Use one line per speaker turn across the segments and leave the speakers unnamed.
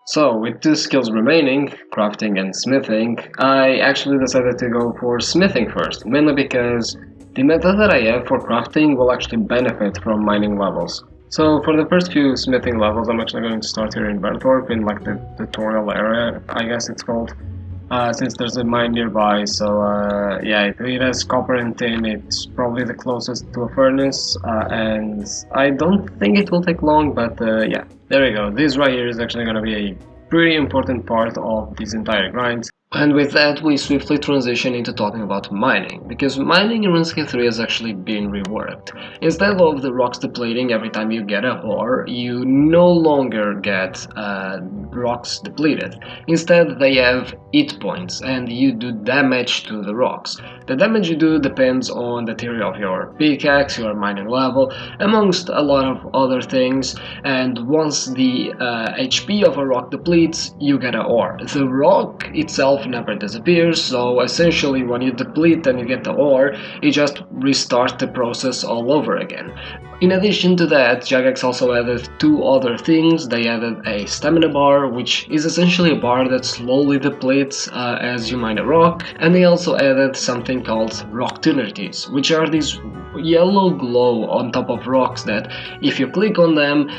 So, with two skills remaining, crafting and smithing, I actually decided to go for smithing first, mainly because the method that I have for crafting will actually benefit from mining levels. So, for the first few smithing levels, I'm actually going to start here in Berthorpe, in like the tutorial area, I guess it's called, since there's a mine nearby. So, yeah, it has copper and tin, it's probably the closest to a furnace, and I don't think it will take long, but yeah. There we go. This right here is actually going to be a pretty important part of this entire grind. And with that, we swiftly transition into talking about mining, because mining in RuneScape 3 has actually been reworked. Instead of the rocks depleting every time you get a ore, you no longer get rocks depleted. Instead, they have hit points, and you do damage to the rocks. The damage you do depends on the tier of your pickaxe, your mining level, amongst a lot of other things, and once the HP of a rock depletes, you get an ore. The rock itself never disappears, so essentially when you deplete and you get the ore, you just restart the process all over again. In addition to that, Jagex also added two other things. They added a stamina bar, which is essentially a bar that slowly depletes as you mine a rock, and they also added something called rock tunerities, which are these yellow glow on top of rocks that, if you click on them,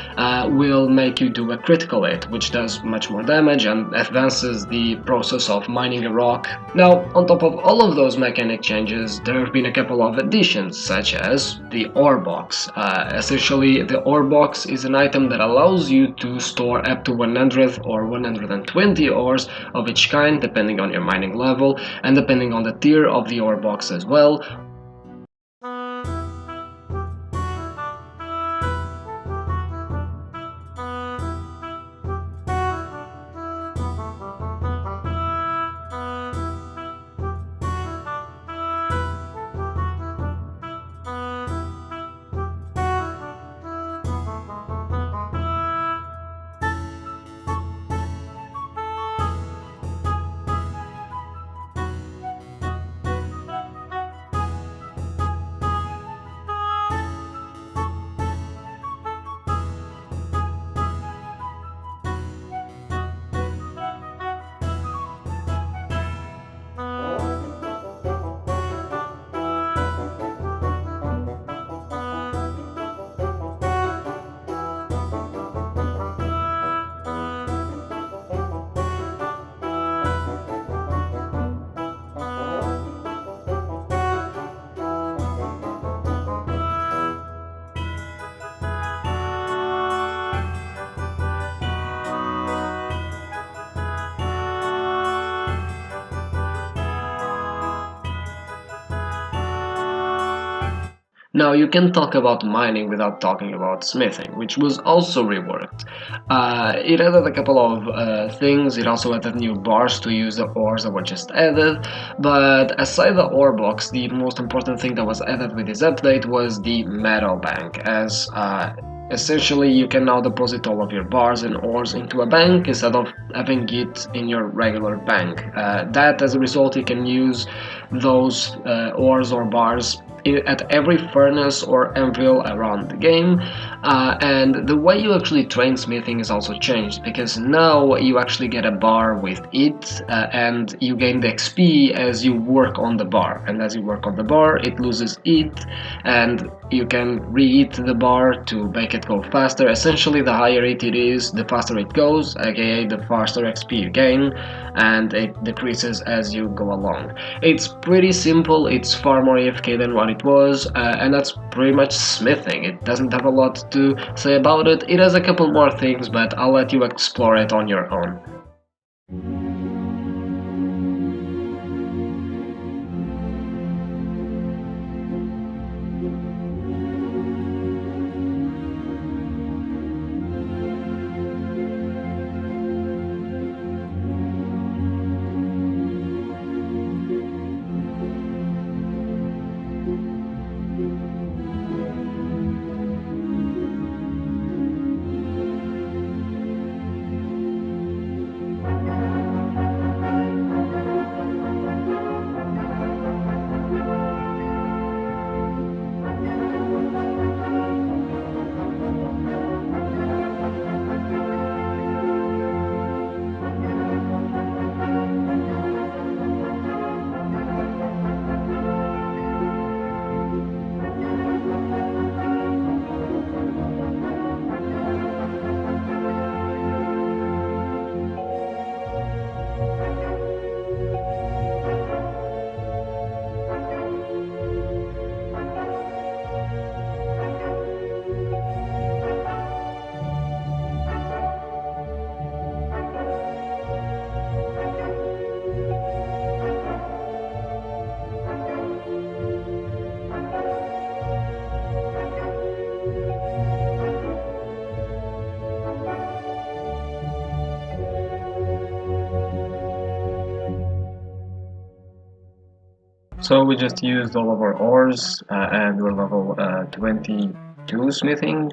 will make you do a critical hit, which does much more damage and advances the process of mining a rock. Now, on top of all of those mechanic changes, there have been a couple of additions, such as the ore box. Essentially, the ore box is an item that allows you to store up to 100 or 120 ores of each kind, depending on your mining level and depending on the tier of the ore box as well. Now, you can talk about mining without talking about smithing, which was also reworked. It added a couple of things. It also added new bars to use the ores that were just added, but aside the ore box, the most important thing that was added with this update was the metal bank, as essentially you can now deposit all of your bars and ores into a bank instead of having it in your regular bank. That, as a result, you can use those ores or bars at every furnace or anvil around the game, and the way you actually train smithing is also changed, because now you actually get a bar with it, and you gain the XP as you work on the bar, and as you work on the bar it loses it, and you can reheat the bar to make it go faster. Essentially, the higher it is, the faster it goes, aka the faster XP you gain, and it decreases as you go along. It's pretty simple, it's far more AFK than what it was, and that's pretty much smithing. It doesn't have a lot to say about it. It has a couple more things, but I'll let you explore it on your own. So we just used all of our ores and we're level 22 smithing,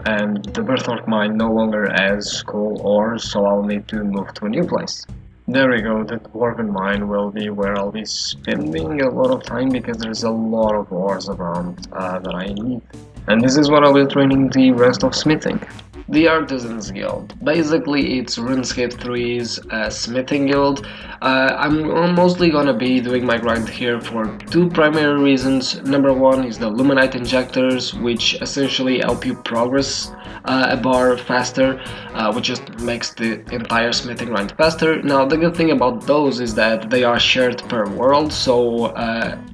and the birthmark mine no longer has coal ores, so I'll need to move to a new place. There we go, the dwarven mine will be where I'll be spending a lot of time because there's a lot of ores around that I need. And this is what I'll be training the rest of smithing. The Artisans Guild. Basically, it's Runescape 3's smithing guild. I'm mostly gonna be doing my grind here for two primary reasons. Number one is the Luminite injectors, which essentially help you progress a bar faster, which just makes the entire smithing grind faster. Now, the good thing about those is that they are shared per world, so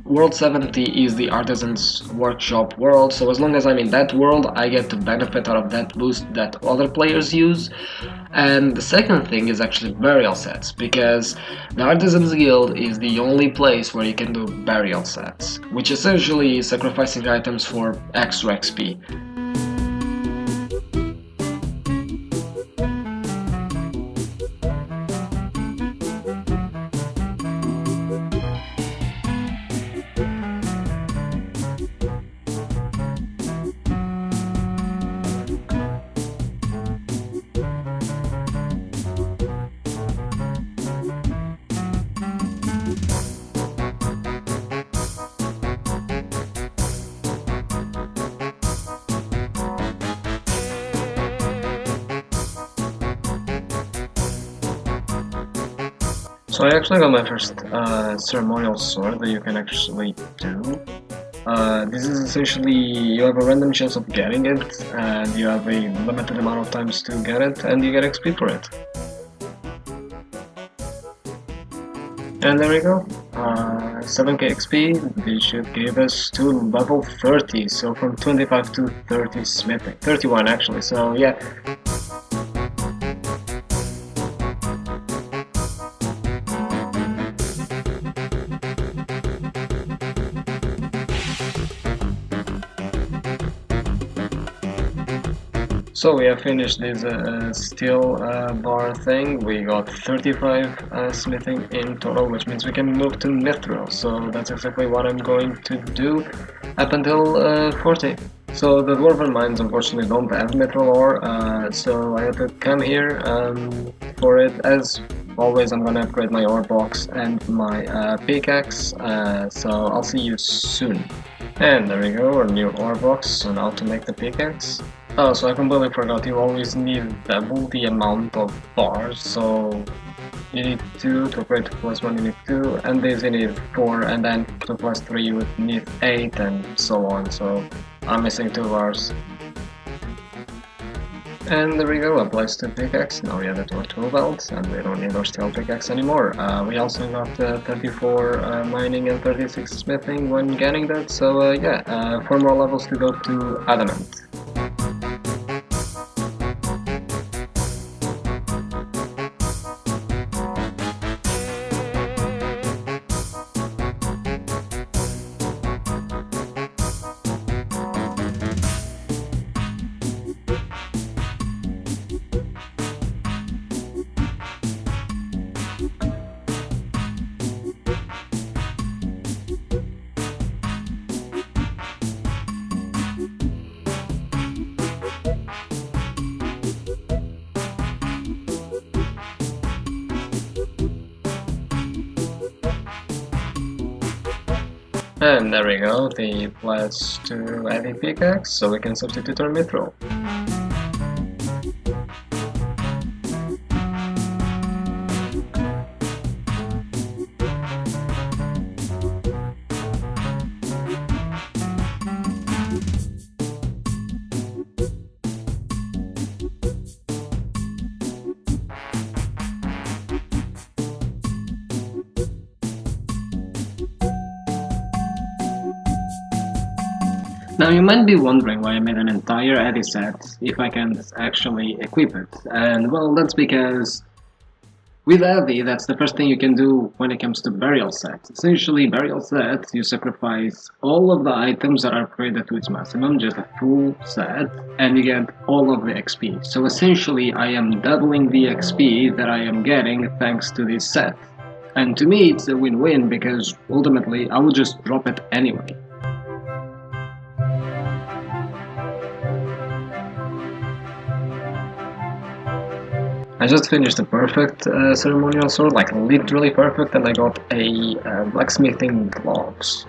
World 70 is the Artisan's Workshop world, so as long as I'm in that world, I get to benefit out of that boost that other players use. And the second thing is actually burial sets, because the Artisan's Guild is the only place where you can do burial sets, which essentially is sacrificing items for extra XP. So I actually got my first ceremonial sword that you can actually do. This is essentially, you have a random chance of getting it, and you have a limited amount of times to get it, and you get XP for it. And there we go. 7k XP, this should give us to level 30, so from 25 to 30 smithing. 31 actually, so yeah. So we have finished this steel bar thing. We got 35 smithing in total, which means we can move to mithril. So that's exactly what I'm going to do up until 40. So the dwarven mines unfortunately don't have mithril ore, so I had to come here for it. As always, I'm gonna upgrade my ore box and my pickaxe, so I'll see you soon. And there we go, our new ore box. So now to make the pickaxe. Oh, so I completely forgot, you always need double the amount of bars, so you need 2, to upgrade to +1 you need 2, and this you need 4, and then to +3 you would need 8, and so on, so I'm missing 2 bars. And there we go, applies to pickaxe. Now we have it to our Toolbelt, and we don't need our steel pickaxe anymore. We also got 34 mining and 36 smithing when getting that, so yeah, 4 more levels to go to adamant. And there we go, the +2 heavy pickaxe, so we can substitute our mithril. Now you might be wondering why I made an entire Eddy set if I can't actually equip it, and well, that's because with Eddy, that's the first thing you can do when it comes to burial sets. Essentially, burial sets, you sacrifice all of the items that are upgraded to its maximum, just a full set, and you get all of the XP. So essentially, I am doubling the XP that I am getting thanks to this set. And to me it's a win-win, because ultimately I would just drop it anyway. I just finished a perfect ceremonial sword, like literally perfect, and I got a blacksmithing gloves.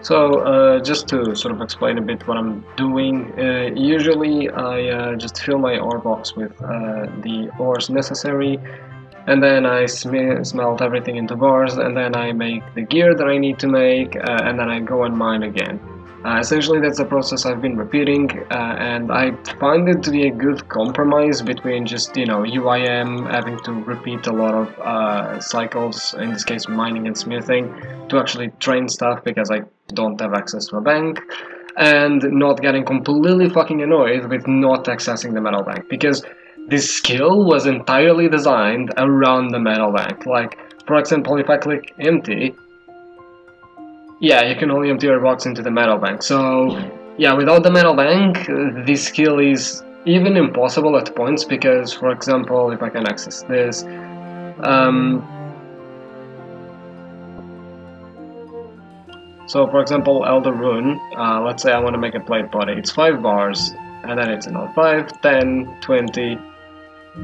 So just to sort of explain a bit what I'm doing, usually I just fill my ore box with the ores necessary, and then I smelt everything into bars, and then I make the gear that I need to make, and then I go and mine again. Essentially that's a process I've been repeating, and I find it to be a good compromise between just, you know, UIM, having to repeat a lot of cycles, in this case mining and smithing, to actually train stuff because I don't have access to a bank, and not getting completely fucking annoyed with not accessing the metal bank, because this skill was entirely designed around the metal bank. Like, for example, if I click empty, yeah, you can only empty your box into the metal bank. So yeah, without the metal bank, this skill is even impossible at points, because, for example, if I can access this, so for example, Elder Rune, let's say I want to make a plate body, it's 5 bars, and then it's another 5, 10, 20,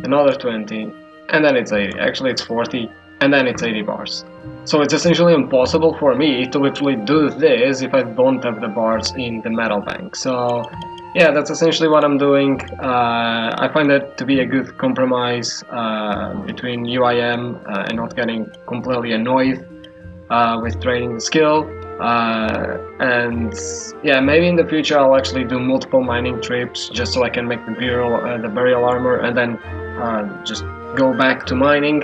another 20, and then it's 80, actually it's 40, and then it's 80 bars. So it's essentially impossible for me to literally do this if I don't have the bars in the metal bank. So yeah, that's essentially what I'm doing. I find that to be a good compromise between UIM and not getting completely annoyed with training the skill. And yeah, maybe in the future I'll actually do multiple mining trips just so I can make the burial armor, and then just go back to mining.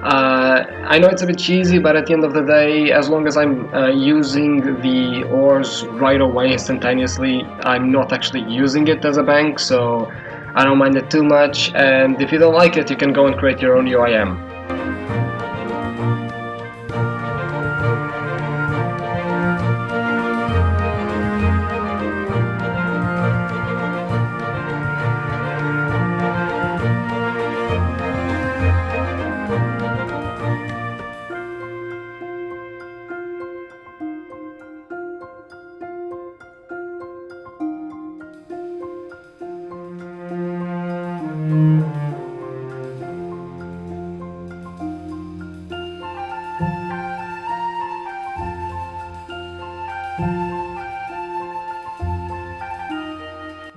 I know it's a bit cheesy, but at the end of the day, as long as I'm using the ores right away instantaneously, I'm not actually using it as a bank, so I don't mind it too much. And if you don't like it, you can go and create your own UIM.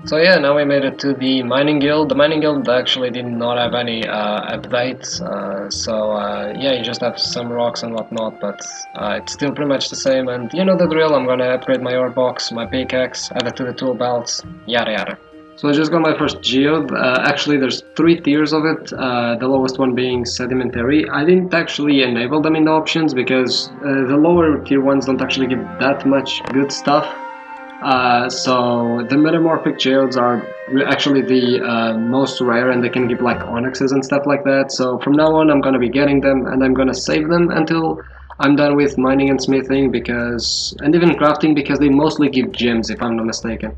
So yeah, now we made it to the mining guild. The mining guild actually did not have any updates, yeah, you just have some rocks and whatnot, but it's still pretty much the same, and you know the drill. I'm gonna upgrade my ore box, my pickaxe, add it to the tool belts, yada yada. So I just got my first geode. Actually there's 3 tiers of it, the lowest one being sedimentary. I didn't actually enable them in the options because the lower tier ones don't actually give that much good stuff. So the metamorphic geodes are actually the most rare, and they can give like onyxes and stuff like that. So from now on, I'm gonna be getting them, and I'm gonna save them until I'm done with mining and smithing, and even crafting, because they mostly give gems, if I'm not mistaken.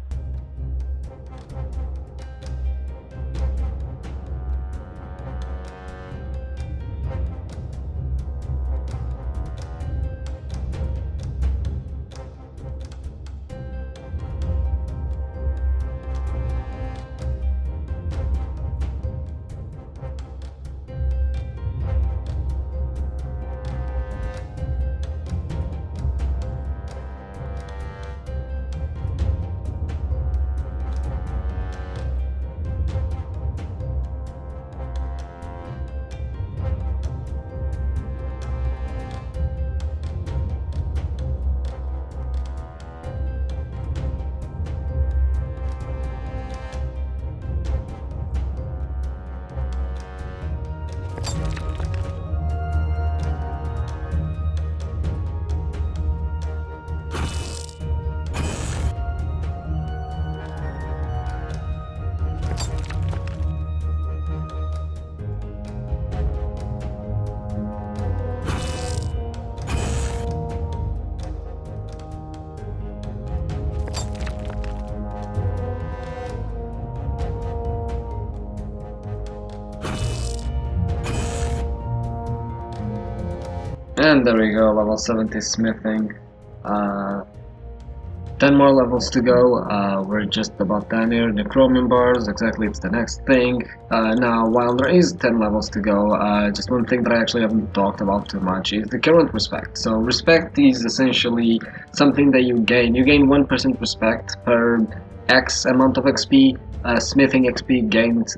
And there we go, level 70 smithing. Uh, 10 more levels to go. We're just about done here. The chromium bars, exactly, it's the next thing. Now, while there is 10 levels to go, just one thing that I actually haven't talked about too much is the current respect. So respect is essentially something that you gain. You gain 1% respect per X amount of XP, smithing XP gained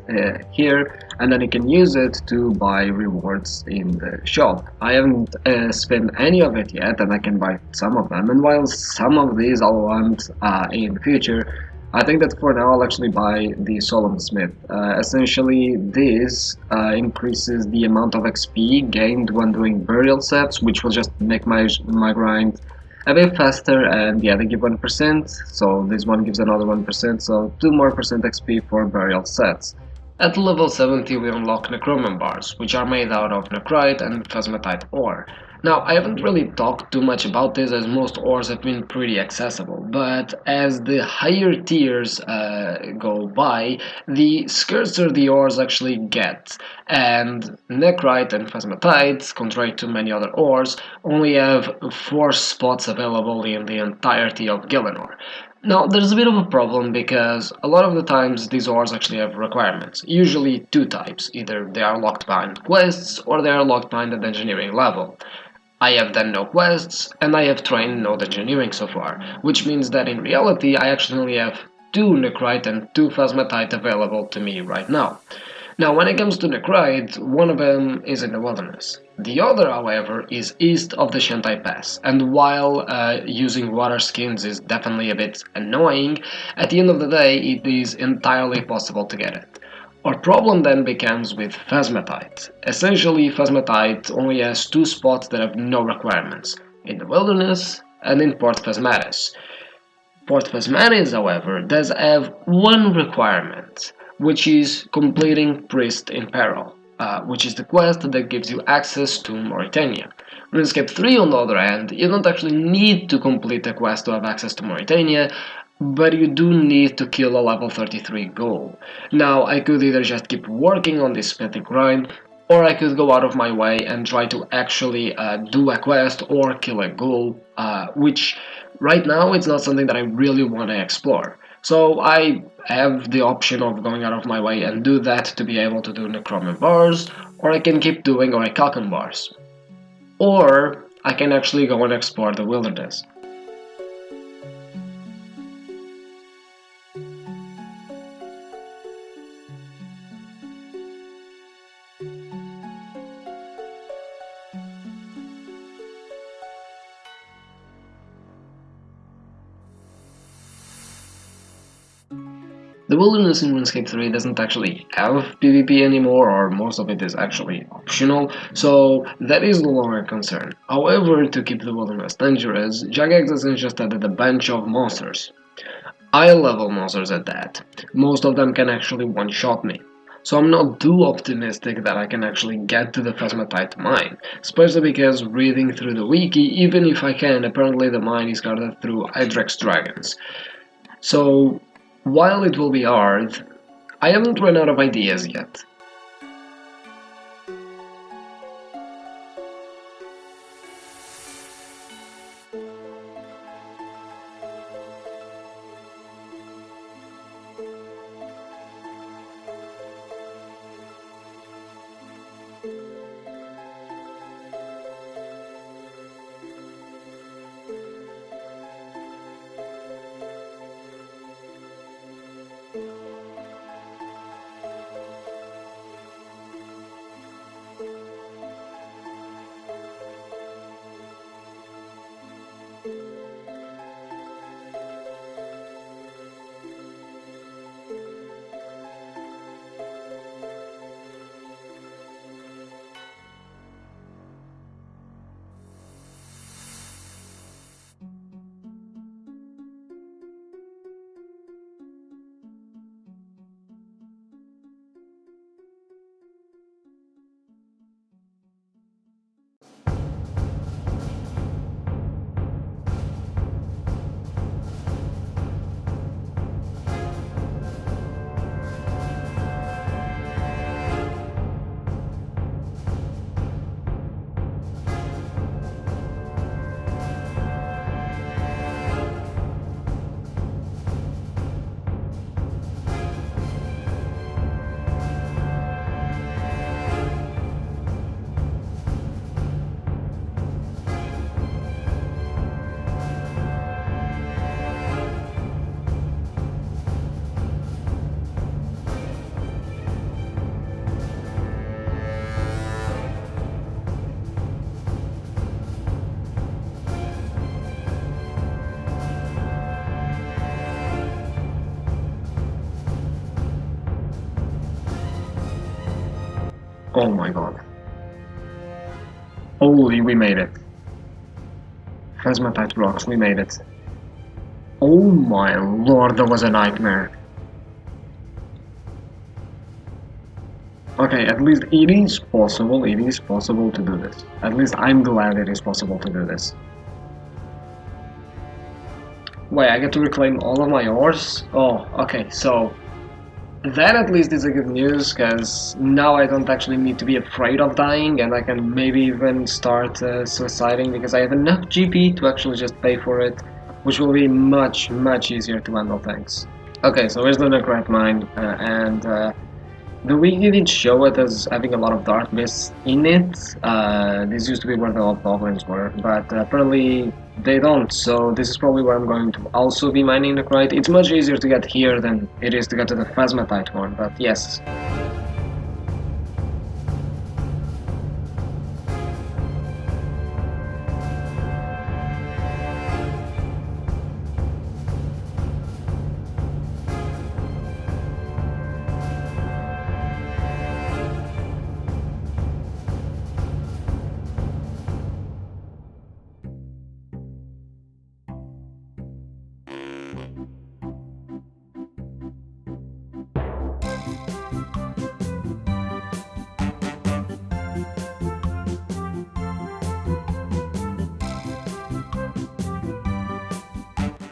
here, and then you can use it to buy rewards in the shop. I haven't spent any of it yet, and I can buy some of them, and while some of these I'll want in the future, I think that for now I'll actually buy the Solemn Smith. Essentially, this increases the amount of XP gained when doing burial sets, which will just make my grind a bit faster, and yeah, they give 1%, so this one gives another 1%, so 2 more percent XP for burial sets. At level 70 we unlock Necroman bars, which are made out of Necrite and Phasmatite ore. Now, I haven't really talked too much about this, as most ores have been pretty accessible, but as the higher tiers go by, the scarcer the ores actually get, and Necrite and Phasmatite, contrary to many other ores, only have 4 spots available in the entirety of Gielinor. Now, there's a bit of a problem because a lot of the times these ores actually have requirements, usually two types, either they are locked behind quests or they are locked behind an engineering level. I have done no quests, and I have trained no engineering so far, which means that in reality I actually only have 2 Necrite and 2 Phasmatite available to me right now. Now, when it comes to Necrite, one of them is in the wilderness. The other, however, is east of the Shantai Pass, and while using water skins is definitely a bit annoying, at the end of the day it is entirely possible to get it. Our problem then becomes with Phasmatite. Essentially, Phasmatite only has 2 spots that have no requirements, in the wilderness and in Port Phasmatis. Port Phasmatis, however, does have one requirement, which is completing Priest in Peril, which is the quest that gives you access to Mauritania. RuneScape 3, on the other hand, you don't actually need to complete the quest to have access to Mauritania, but you do need to kill a level 33 ghoul. Now, I could either just keep working on this mythic grind, or I could go out of my way and try to actually do a quest or kill a ghoul, which right now it's not something that I really want to explore. So I have the option of going out of my way and do that to be able to do Necroman bars, or I can keep doing Orichalcum bars. Or I can actually go and explore the wilderness. The wilderness in RuneScape 3 doesn't actually have PvP anymore, or most of it is actually optional, so that is no longer a concern. However, to keep the wilderness dangerous, Jagex hasn't just added a bunch of monsters. High level monsters at that. Most of them can actually one-shot me. So I'm not too optimistic that I can actually get to the Phasmatite mine, especially because reading through the wiki, even if I can, apparently the mine is guarded through Hydrex dragons. So, while it will be hard, I haven't run out of ideas yet. Oh my god. Holy, we made it. Phasmatite rocks, we made it. Oh my lord, that was a nightmare. Okay, at least it is possible to do this. At least I'm glad it is possible to do this. Wait, I get to reclaim all of my ores? Oh, okay, so that at least is a good news, because now I don't actually need to be afraid of dying, and I can maybe even start suiciding, because I have enough GP to actually just pay for it, which will be much, much easier to handle things. Okay, so here's the Necrat mine, and the wiki did show it as having a lot of dark mists in it. This used to be where the goblins were, but apparently they don't, so this is probably where I'm going to also be mining the Necrite. It's much easier to get here than it is to get to the Phasmatite one, but yes.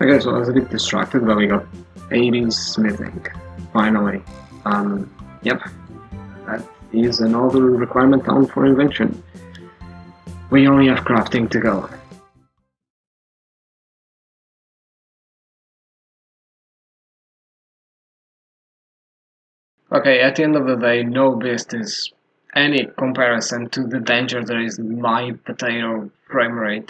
Okay, so I was a bit distracted, but we got 80 smithing, finally. Yep, that is another requirement down for invention. We only have crafting to go. Okay, at the end of the day, no beast is any comparison to the danger that is my potato frame rate.